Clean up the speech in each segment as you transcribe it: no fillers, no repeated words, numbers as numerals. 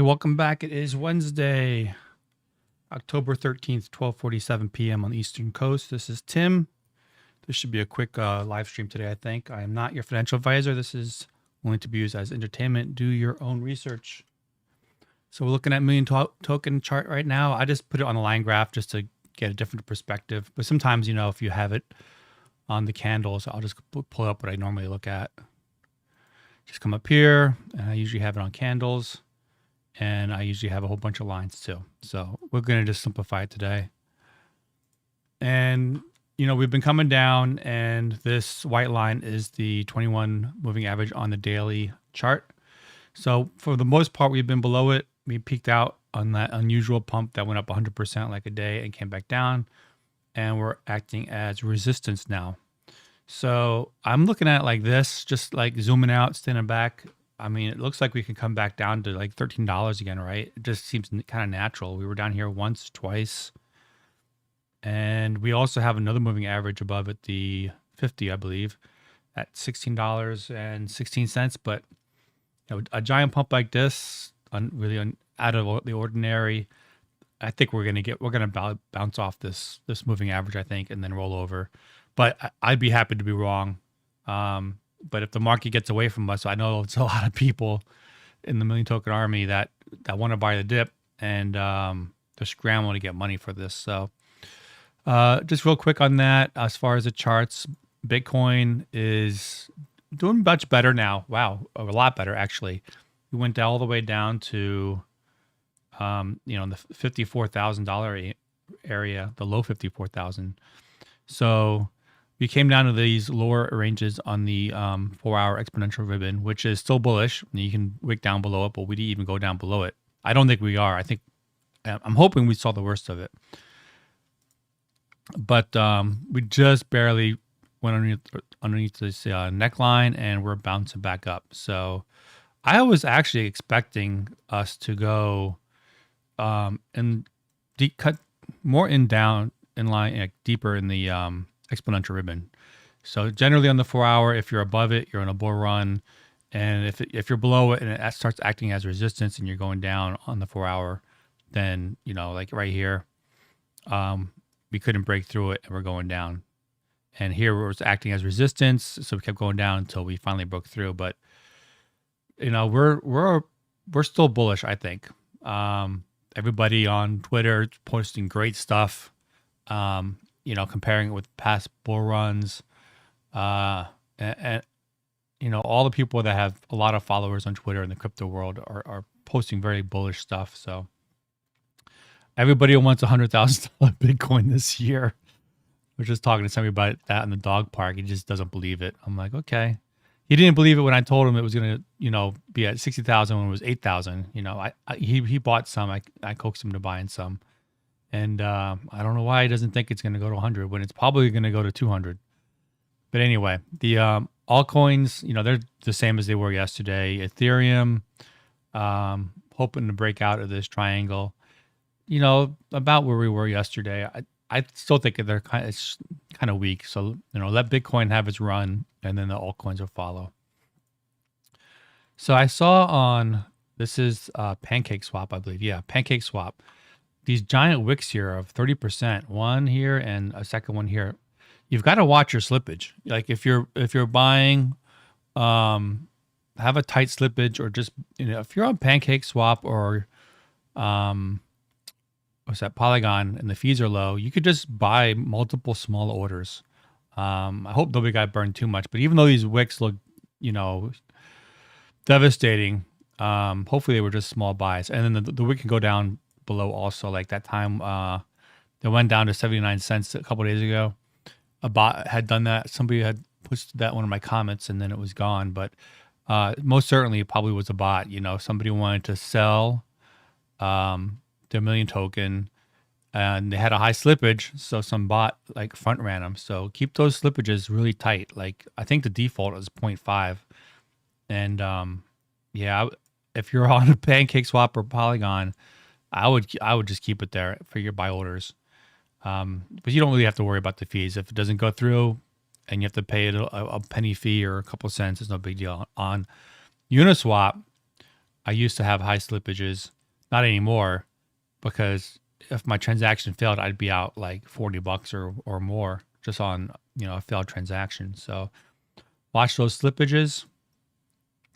welcome back. It is Wednesday, October 13th, 12:47 p.m. on the Eastern Coast. This is Tim. This should be a quick live stream today, I think. I am not your financial advisor. This is only to be used as entertainment. Do your own research. So we're looking at token chart right now. I just put it on the line graph just to get a different perspective. But sometimes, if you have it on the candles, I'll just pull up what I normally look at. Just come up here, and I usually have it on candles. And I usually have a whole bunch of lines too. So we're going to just simplify it today. And, we've been coming down, and this white line is the 21 moving average on the daily chart. So for the most part, we've been below it. We peaked out on that unusual pump that went up 100% like a day and came back down. And we're acting as resistance now. So I'm looking at it like this, just like zooming out, standing back. I mean, it looks like we can come back down to like $13 again, right? It just seems kind of natural. We were down here once, twice. And we also have another moving average above at the 50, I believe, at $16.16. But a giant pump like this, really out of the ordinary, I think we're gonna bounce off this moving average, I think, and then roll over. But I'd be happy to be wrong. But if the market gets away from us, I know it's a lot of people in the million token army that want to buy the dip, and they're scrambling to get money for this. So just real quick on that, as far as the charts, Bitcoin is doing much better now. Wow, a lot better actually. We went all the way down to in the $54,000 area, the low 54,000. So we came down to these lower ranges on the 4-hour exponential ribbon, which is still bullish. You can wick down below it, but we didn't even go down below it. I don't think we are. I'm hoping we saw the worst of it. But we just barely went underneath this neckline, and we're bouncing back up. So I was actually expecting us to go and cut more down in line, like deeper in the exponential ribbon. So generally on the 4-hour, if you're above it, you're on a bull run. And if you're below it and it starts acting as resistance and you're going down on the 4-hour, then, like right here, we couldn't break through it and we're going down. And here it was acting as resistance. So we kept going down until we finally broke through. But, we're still bullish, I think. Everybody on Twitter is posting great stuff. Comparing it with past bull runs, and all the people that have a lot of followers on Twitter in the crypto world are posting very bullish stuff. So everybody wants $100,000 Bitcoin this year. I was just talking to somebody about that in the dog park. He just doesn't believe it. I'm like, okay. He didn't believe it when I told him it was going to, be at 60,000 when it was 8,000. He bought some. I coaxed him to buying some. And I don't know why he doesn't think it's going to go to 100 when it's probably going to go to 200. But anyway, the altcoins, they're the same as they were yesterday. Ethereum, hoping to break out of this triangle, about where we were yesterday. I still think it's kind of weak. So, let Bitcoin have its run, and then the altcoins will follow. So I saw this is Pancake Swap, I believe. Yeah, Pancake Swap. These giant wicks here of 30%, one here and a second one here. You've got to watch your slippage. Like if you're buying, have a tight slippage, or just if you're on Pancake Swap or Polygon and the fees are low, you could just buy multiple small orders. I hope nobody got burned too much. But even though these wicks look, devastating, hopefully they were just small buys, and then the wick can go down below also. Like that time they went down to 79 cents a couple of days ago. A bot had done that. Somebody had posted that one of my comments, and then it was gone. But most certainly it probably was a bot. Somebody wanted to sell their million token, and they had a high slippage, so some bot like front ran them. So keep those slippages really tight. Like I think the default is 0.5. And if you're on a Pancake Swap or Polygon, I would just keep it there for your buy orders. But you don't really have to worry about the fees. If it doesn't go through and you have to pay a penny fee or a couple cents, it's no big deal. On Uniswap, I used to have high slippages, not anymore, because if my transaction failed, I'd be out like $40 or more just on, a failed transaction. So watch those slippages.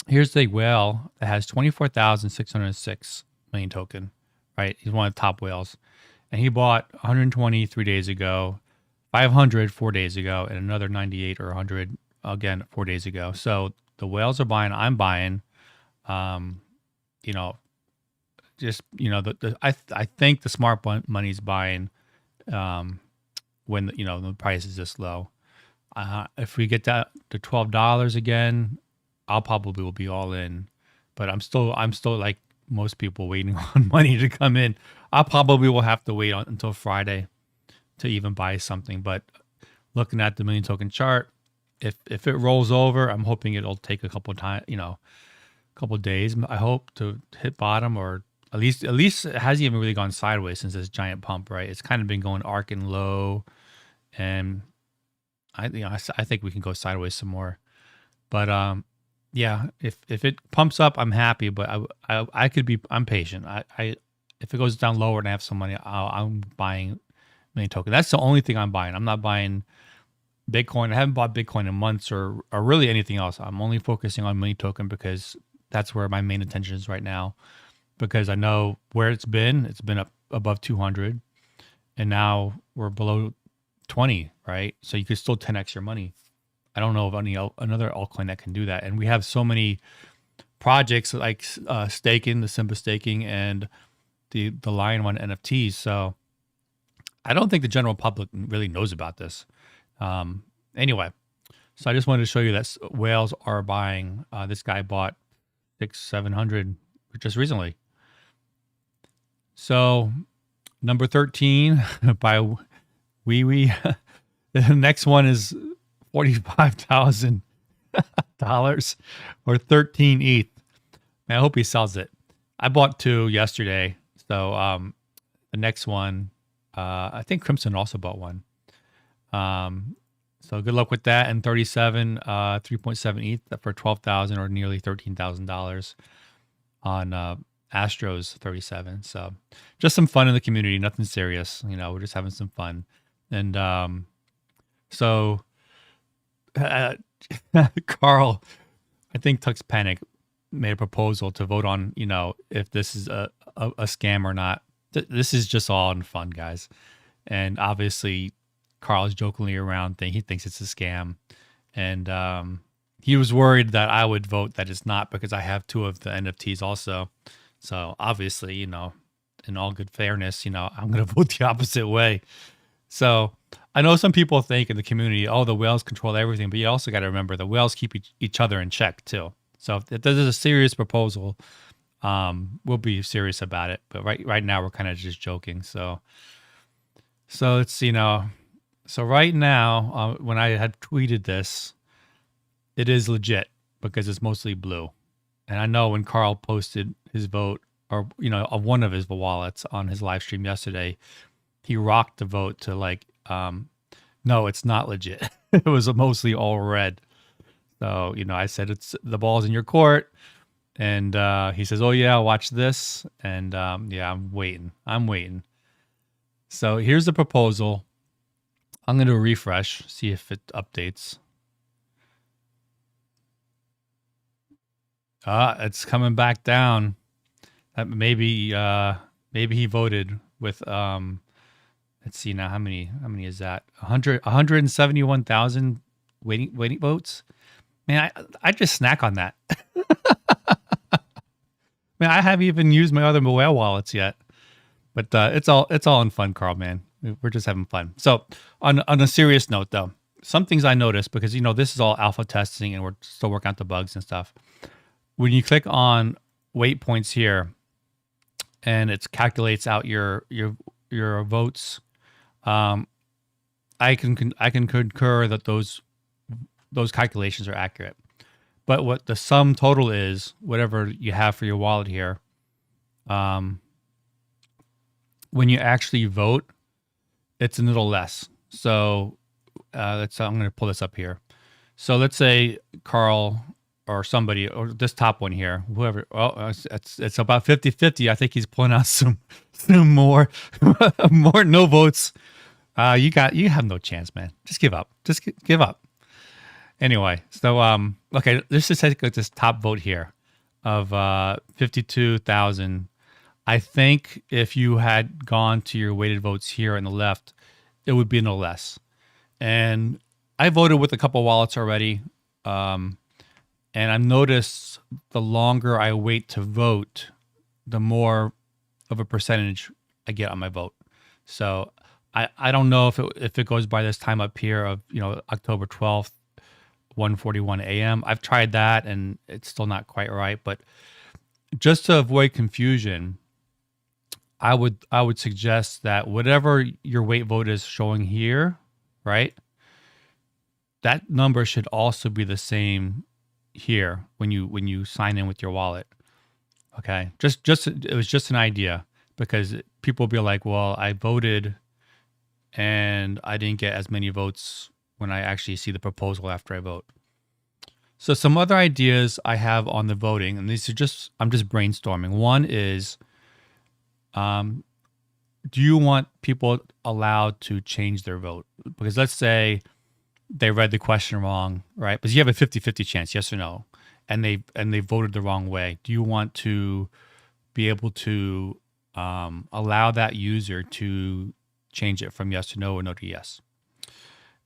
Here's the whale that has 24,606 million token, right? He's one of the top whales. And he bought 120 3 days ago, 500 4 days ago, and another 98 or 100 again 4 days ago. So the whales are buying, I'm buying. Um, you know, just I think the smart money's buying when the price is this low. If we get that to $12 again, I'll probably will be all in. But I'm still like most people waiting on money to come in. I probably will have to wait until Friday to even buy something. But looking at the million token chart, if it rolls over, I'm hoping it'll take a couple of time, couple of days. I hope to hit bottom, or at least it hasn't even really gone sideways since this giant pump, right? It's kind of been going arcing low, and I think we can go sideways some more. But yeah, if it pumps up, I'm happy. But I'm patient. I if it goes down lower and I have some money, I'm buying million token. That's the only thing I'm buying. I'm not buying Bitcoin. I haven't bought Bitcoin in months or really anything else. I'm only focusing on million token because that's where my main attention is right now. Because I know where it's been up above 200, and now we're below 20, right? So you could still 10x your money. I don't know of another altcoin that can do that. And we have so many projects like staking, the Simpa staking, and the Lion One NFTs. So I don't think the general public really knows about this. Anyway, so I just wanted to show you that whales are buying. This guy bought 700 just recently. So number 13 by Wee Wee. The next one is $45,000 or 13 ETH. Man, I hope he sells it. I bought 2 yesterday. So the next one, I think Crimson also bought one. So good luck with that. And 37, 3.7 ETH for $12,000 or nearly $13,000 on Astro's 37. So just some fun in the community, nothing serious. We're just having some fun. And so Carl, I think Tux Panic made a proposal to vote on, if this is a scam or not. This is just all in fun, guys. And obviously, Carl is jokingly around he thinks it's a scam. And he was worried that I would vote that it's not because I have 2 of the NFTs also. So obviously, in all good fairness, I'm going to vote the opposite way. So I know some people think in the community, oh, the whales control everything, but you also got to remember the whales keep each other in check too. So if there's a serious proposal, we'll be serious about it. But right now we're kind of just joking. So it's, so right now, when I had tweeted this, it is legit because it's mostly blue. And I know when Carl posted his vote, or of one of his wallets on his live stream yesterday, he rocked the vote to like, no, it's not legit. It was mostly all red. So I said it's the ball's in your court, and he says, "Oh yeah, watch this." And yeah, I'm waiting. So here's the proposal. I'm going to refresh, see if it updates. It's coming back down. Maybe he voted with let's see now how many is that? 171,000 waiting votes. Man, I just snack on that. Man, I haven't even used my other whale wallets yet. But it's all in fun, Carl, man. We're just having fun. So on a serious note, though, some things I noticed, because this is all alpha testing and we're still working out the bugs and stuff. When you click on weight points here, and it calculates out your votes, I can concur that those calculations are accurate. But what the sum total is, whatever you have for your wallet here, when you actually vote, it's a little less. So I'm going to pull this up here. So let's say Carl or somebody, or this top one here, whoever. Oh, it's about 50-50. I think he's pulling out some more more no votes. You have no chance, man. Just give up. Just give up. Anyway, so okay, let's just take this top vote here of 52,000. I think if you had gone to your weighted votes here on the left, it would be no less. And I voted with a couple wallets already. And I've noticed the longer I wait to vote, the more of a percentage I get on my vote. So I don't know if it goes by this time up here of, October 12th, 1:41 a.m. I've tried that and it's still not quite right. But just to avoid confusion, I would suggest that whatever your weight vote is showing here, right? That number should also be the same here when you sign in with your wallet. Okay, just it was just an idea, because people will be like, well, I voted and I didn't get as many votes when I actually see the proposal after I vote. So some other ideas I have on the voting, and these are I'm just brainstorming. One is, do you want people allowed to change their vote? Because let's say they read the question wrong, right? Because you have a 50-50 chance, yes or no, and they voted the wrong way. Do you want to be able to allow that user to change it from yes to no or no to yes?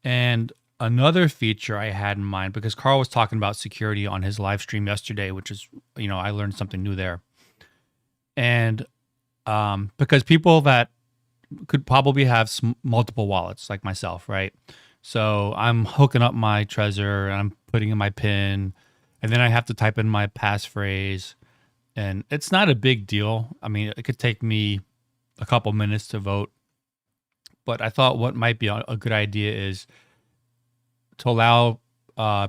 And another feature I had in mind, because Carl was talking about security on his live stream yesterday, which is, I learned something new there. And because people that could probably have multiple wallets like myself, right? So I'm hooking up my Trezor and I'm putting in my PIN, and then I have to type in my passphrase, and it's not a big deal. I mean, it could take me a couple minutes to vote, but I thought what might be a good idea is to allow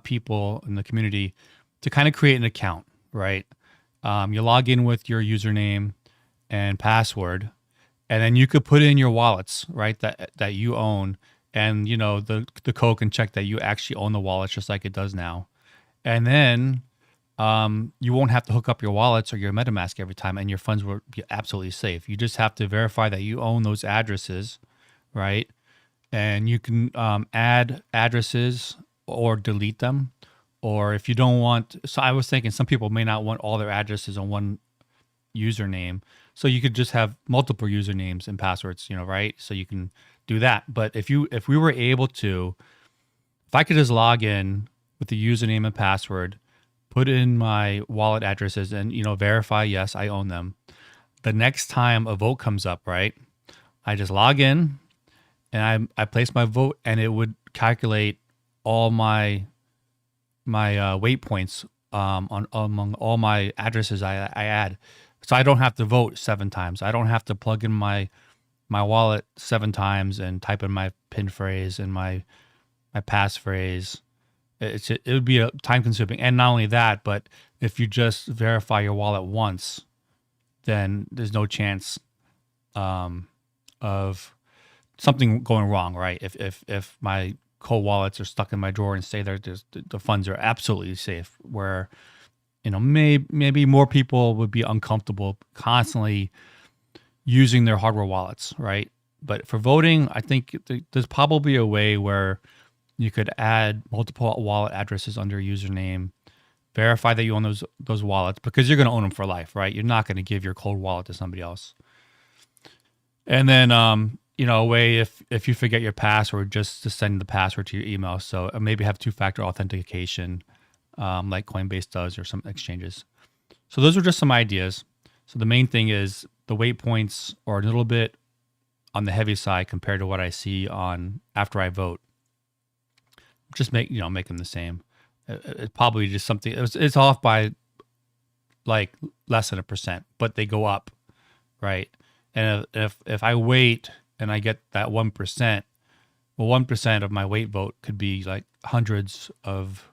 people in the community to kind of create an account, right? You log in with your username and password, and then you could put in your wallets, right, that you own, and the code can check that you actually own the wallets just like it does now. And then you won't have to hook up your wallets or your MetaMask every time, and your funds will be absolutely safe. You just have to verify that you own those addresses, right? And you can add addresses or delete them. Or if you don't want, so I was thinking some people may not want all their addresses on one username. So you could just have multiple usernames and passwords, right? So you can do that. But if we were able to, if I could just log in with the username and password, put in my wallet addresses and, verify, yes, I own them. The next time a vote comes up, right, I just log in and I place my vote, and it would calculate all my weight points among all my addresses I add. So I don't have to vote 7 times. I don't have to plug in my wallet 7 times and type in my PIN phrase and my passphrase. It would be time consuming. And not only that, but if you just verify your wallet once, then there's no chance of something going wrong, right? If my cold wallets are stuck in my drawer and stay there, the funds are absolutely safe. Where maybe more people would be uncomfortable constantly using their hardware wallets, right? But for voting, I think there's probably a way where you could add multiple wallet addresses under a username, verify that you own those wallets, because you're going to own them for life, right? You're not going to give your cold wallet to somebody else. And then, a way if you forget your password, just to send the password to your email. So maybe have 2-factor authentication, like Coinbase does, or some exchanges. So those are just some ideas. So the main thing is the weight points are a little bit on the heavy side compared to what I see on after I vote. Just make them the same. It's probably just something. It's off by like less than 1%, but they go up, right? And if I wait and I get that 1%, well, 1% of my weight vote could be like hundreds of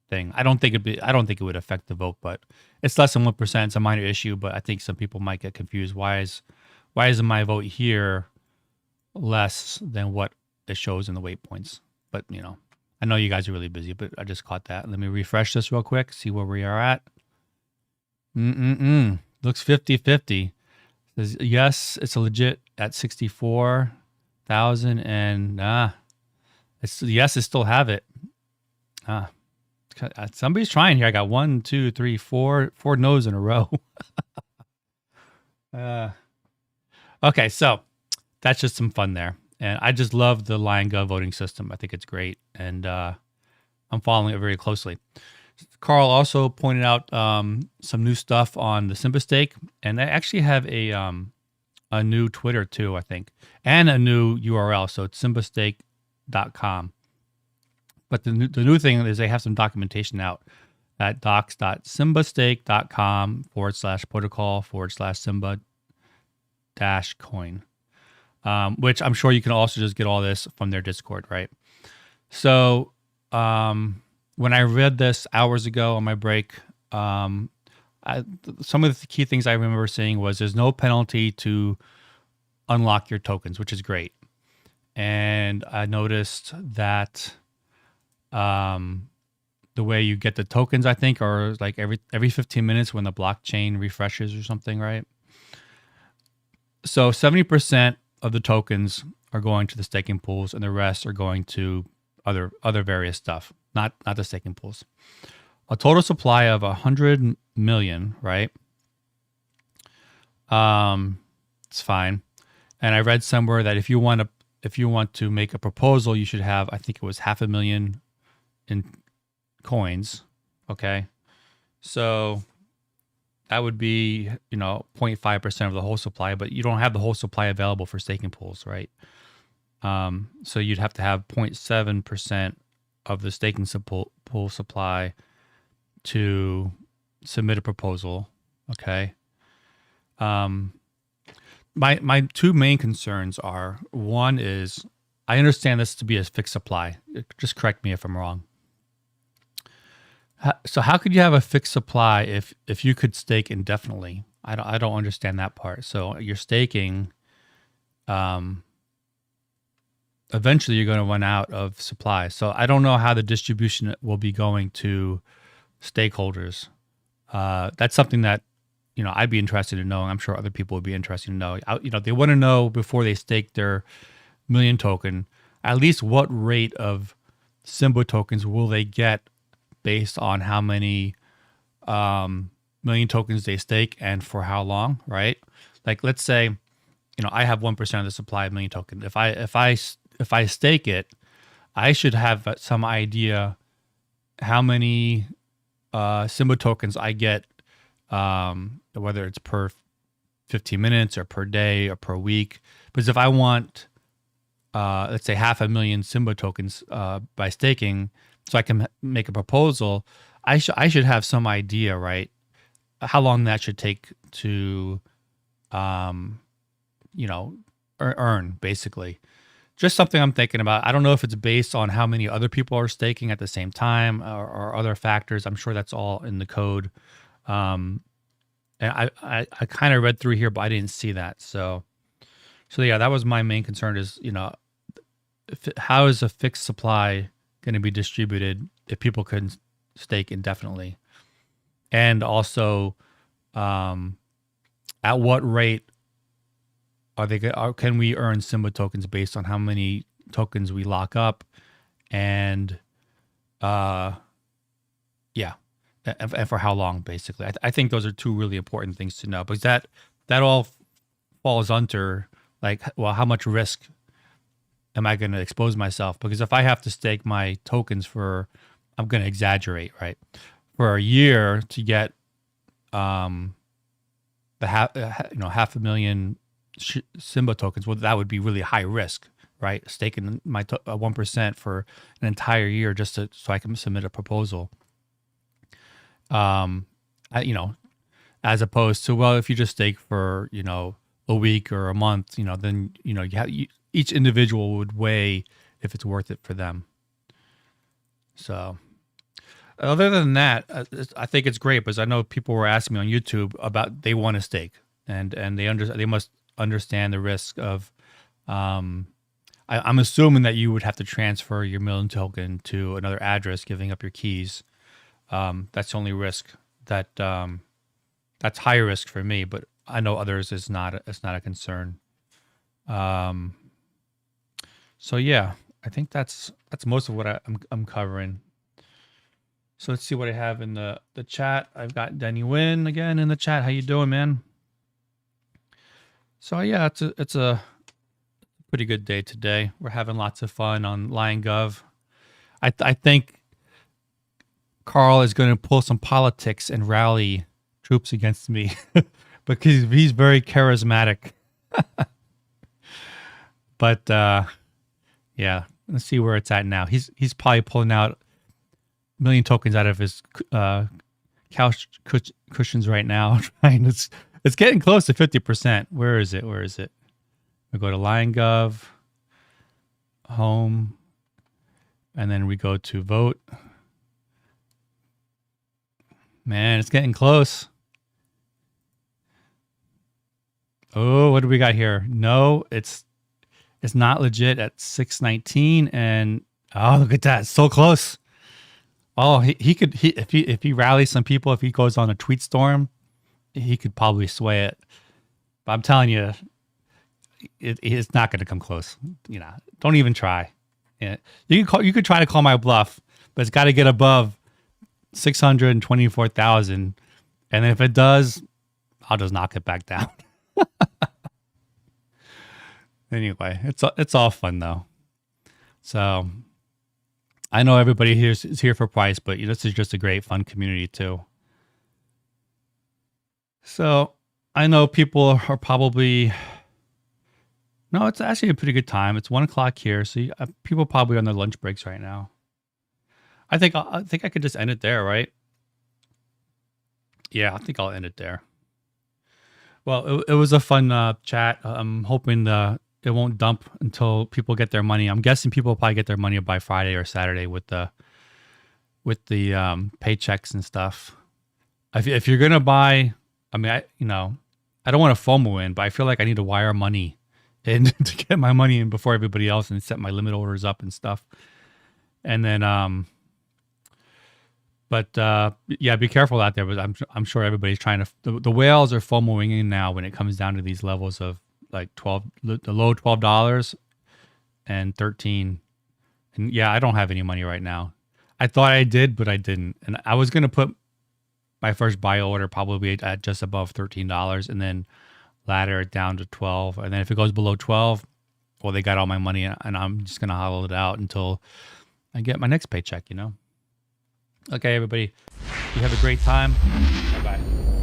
thing. I don't think it would affect the vote, but it's less than 1%. It's a minor issue, but I think some people might get confused. Why isn't my vote here less than what it shows in the weight points? But I know you guys are really busy, but I just caught that. Let me refresh this real quick, see where we are at. Looks 50-50. Says, yes, it's a legit at 64,000, and it's yes, it still have it. Somebody's trying here. I got 1, 2, 3, 4 no's in a row. Okay, so that's just some fun there. And I just love the Liongov voting system. I think it's great, and I'm following it very closely. Carl also pointed out some new stuff on the Simpa Stake, and they actually have a new Twitter too, I think, and a new URL. So it's simpastake.com. But the new thing is they have some documentation out at docs.simpastake.com/protocol/Simba-coin, which I'm sure you can also just get all this from their Discord, right? So when I read this hours ago on my break, some of the key things I remember seeing was there's no penalty to unlock your tokens, which is great. And I noticed that the way you get the tokens, I think, are like every 15 minutes when the blockchain refreshes or something, right? So 70% of the tokens are going to the staking pools, and the rest are going to other various stuff, not the staking pools. A total supply of 100 million, right? It's fine. And I read somewhere that if you want to make a proposal, you should have, I think it was 500,000 in coins. Okay. So that would be, 0.5% of the whole supply, but you don't have the whole supply available for staking pools, right? So you'd have to have 0.7% of the staking pool supply to submit a proposal. Okay. My two main concerns are, one is I understand this to be a fixed supply. Just correct me if I'm wrong. So how could you have a fixed supply if you could stake indefinitely? I don't understand that part. So you're staking, eventually you're going to run out of supply. So I don't know how the distribution will be going to stakeholders. That's something that, I'd be interested in knowing. I'm sure other people would be interested in knowing. They want to know before they stake their million token, at least what rate of Simba tokens will they get based on how many million tokens they stake and for how long, right? Like, let's say, I have 1% of the supply of million token. If I stake it, I should have some idea how many Simba tokens I get, whether it's per 15 minutes or per day or per week. Because if I want, let's say 500,000 Simba tokens by staking, so I can make a proposal, I should have some idea, right? How long that should take to, earn, basically. Just something I'm thinking about. I don't know if it's based on how many other people are staking at the same time or other factors. I'm sure that's all in the code. And I kind of read through here, but I didn't see that. So yeah, that was my main concern is, how is a fixed supply going to be distributed if people can stake indefinitely? And also, at what rate can we earn Simba tokens based on how many tokens we lock up? And and for how long, basically. I think those are two really important things to know, because that all falls under, like, well, how much risk am I going to expose myself? Because if I have to stake my tokens for, I'm going to exaggerate, right, for a year to get the 500,000 Simba tokens, well, that would be really high risk, right? Staking my 1% for an entire year just so I can submit a proposal. As opposed to, well, if you just stake for, a week or a month, then, each individual would weigh if it's worth it for them. So other than that, I think it's great, because I know people were asking me on YouTube about, they want to stake and they must understand the risk of, I'm assuming that you would have to transfer your million token to another address, giving up your keys. That's the only risk that that's high risk for me, but I know others is not. It's not a concern. Um, so yeah, I think that's most of what I'm covering. So let's see what I have in the chat. I've got Denny Nguyen again in the chat. How you doing, man? So yeah, it's a pretty good day today. We're having lots of fun on Liongov. I think Carl is going to pull some politics and rally troops against me because he's very charismatic. But yeah, let's see where it's at now. He's probably pulling out a million tokens out of his couch cushions right now. It's getting close to 50%. Where is it? We go to Liongov, home, and then we go to vote. Man, it's getting close. Oh, what do we got here? No, it's not legit at 619, and oh, look at that, it's so close. Oh, he could if he rallies some people, if he goes on a tweet storm, he could probably sway it. But I'm telling you, it's not going to come close. You know, don't even try. Yeah, you could try to call my bluff, but it's got to get above 624,000, and if it does, I'll just knock it back down. Anyway, it's all fun though. So I know everybody here is here for price, but this is just a great fun community too. So I know people are probably no, it's actually a pretty good time. It's 1 o'clock here, so people are probably on their lunch breaks right now. I think I could just end it there, right? Yeah, I think I'll end it there. Well, it was a fun chat. I'm hoping it won't dump until people get their money. I'm guessing people will probably get their money by Friday or Saturday with the paychecks and stuff. If you're gonna buy, I mean, I don't want to FOMO in, but I feel like I need to wire money in to get my money in before everybody else and set my limit orders up and stuff. And then yeah, be careful out there. But I'm sure everybody's trying to. The whales are FOMOing in now when it comes down to these levels of like the low $12 and 13. And yeah, I don't have any money right now. I thought I did, but I didn't. And I was gonna put my first buy order probably at just above $13, and then ladder it down to 12. And then if it goes below 12, well, they got all my money, and I'm just gonna hollow it out until I get my next paycheck. Okay, everybody, you have a great time. Bye-bye.